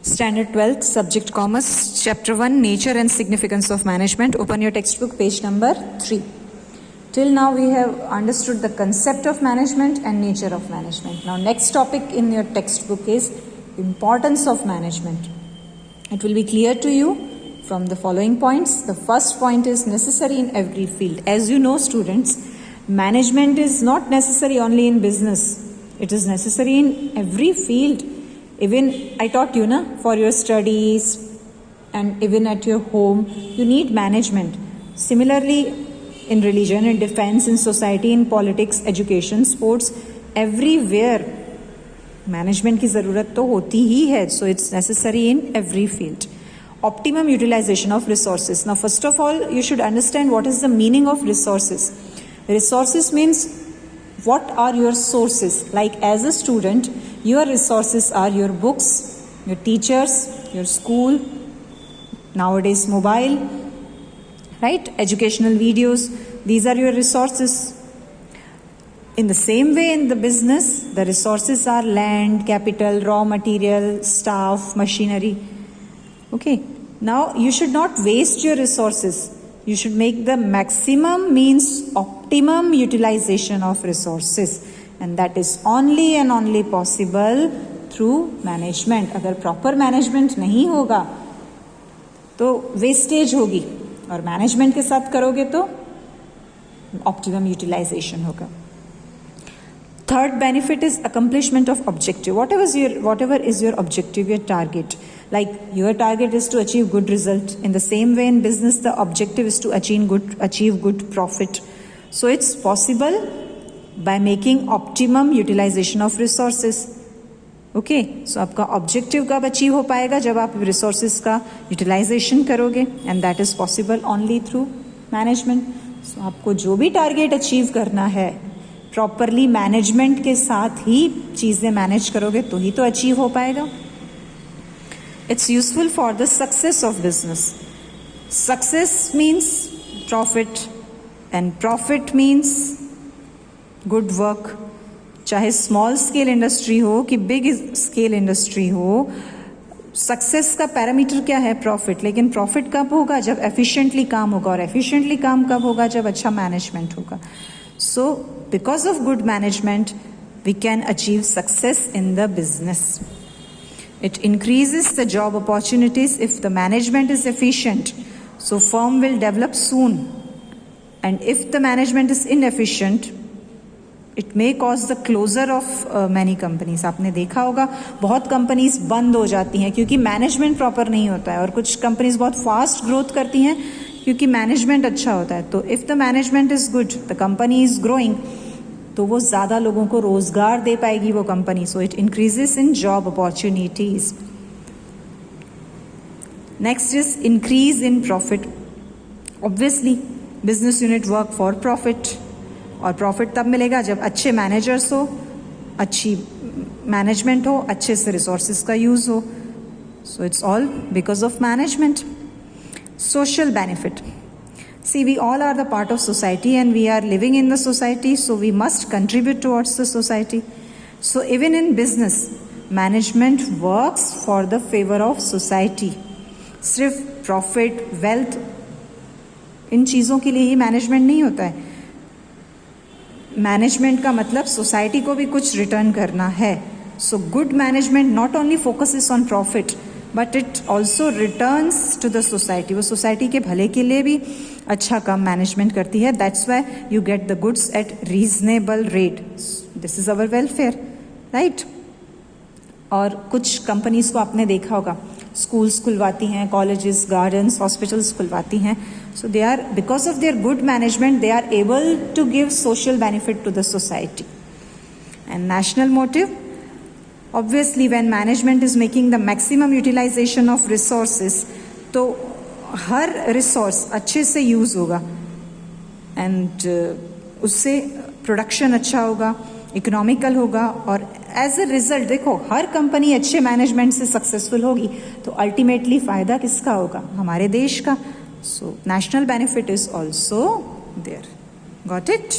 Standard 12th, Subject Commerce, Chapter 1, Nature and Significance of Management. Open your textbook, page number 3. Till now we have understood the concept of management and nature of management. Now next topic in your textbook is importance of management. It will be clear to you from the following points. The first point is necessary in every field. As you know, students, management is not necessary only in business. It is necessary in every field. Even I taught you, for your studies and even at your home, you need management. Similarly, in religion, in defense, in society, in politics, education, sports, everywhere management की ज़रूरत तो होती ही है. So it's necessary in every field. Optimum utilization of resources. Now, first of all, you should understand what is the meaning of resources. Resources means what are your sources. Like as a student, your resources are your books, your teachers, your school, nowadays mobile, right? Educational videos. These are your resources. In the same way, in the business, the resources are land, capital, raw material, staff, machinery. Okay. Now, you should not waste your resources. You should make the maximum means optimum utilization of resources. And that is only and only possible through management. अगर proper management नहीं होगा तो wastage होगी, और management के साथ करोगे तो optimum utilization होगा. Third benefit is accomplishment of objective. Whatever is your objective, your target. Like your target is to achieve good result. In the same way in business, the objective is to achieve good profit. So it's possible by making optimum utilization of resources. Okay, so आपका objective कब achieve हो पाएगा? जब आप resources का utilization करोगे, and that is possible only through management. So आपको जो भी target achieve करना है, properly management के साथ ही चीज़ें manage करोगे तो ही तो achieve हो पाएगा. It's useful for the success of business. Success means profit, and profit means good work. चाहे स्मॉल स्केल इंडस्ट्री हो कि बिग स्केल इंडस्ट्री हो, सक्सेस का पैरामीटर क्या है? प्रॉफिट. लेकिन प्रॉफिट कब होगा? जब एफिशिएंटली काम होगा. और एफिशिएंटली काम कब होगा? जब अच्छा मैनेजमेंट होगा. So because of good management we can achieve success in the business. It increases the job opportunities if the management is efficient. So firm will develop soon. And if the management is inefficient, it may cause the closure of many companies. आपने देखा होगा बहुत companies बंद हो जाती हैं क्योंकि management proper नहीं होता है, और कुछ कंपनीज बहुत फास्ट ग्रोथ करती हैं क्योंकि मैनेजमेंट अच्छा होता है. तो if the management is good, the company is growing, तो वो ज़्यादा लोगों को रोज़गार दे पाएगी वो company. So it increases in job opportunities. Next is increase in profit. Obviously business unit work for profit, और प्रॉफिट तब मिलेगा जब अच्छे मैनेजर्स हो, अच्छी मैनेजमेंट हो, अच्छे से रिसोर्सेज का यूज़ हो. So it's all because of management. Social benefit. See we all are the part of society and we are living in the society, so we must contribute towards the society. So even in business management works for the favour of society. सिर्फ profit, wealth, इन चीज़ों के लिए ही management नहीं होता है. Management का मतलब सोसाइटी को भी कुछ रिटर्न करना है. So good management not only focuses on profit but it also returns to the society. वो सोसाइटी के भले के लिए भी अच्छा काम मैनेजमेंट करती है. That's why you get the goods at reasonable rate. This is our welfare, right. और कुछ कंपनीज को आपने देखा होगा, स्कूल्स खुलवाती हैं, कॉलेजेस, गार्डन्स, हॉस्पिटल्स खुलवाती हैं. So they are, because of their good management, they are able to give social benefit to the society. And national motive, obviously when management is making the maximum utilization of resources, तो हर resource अच्छे से use होगा, and उससे production अच्छा होगा, economical होगा, और as a result देखो हर कंपनी अच्छे मैनेजमेंट से सक्सेसफुल होगी तो अल्टीमेटली फ़ायदा किसका होगा? हमारे देश का. So national benefit is also there. Got it?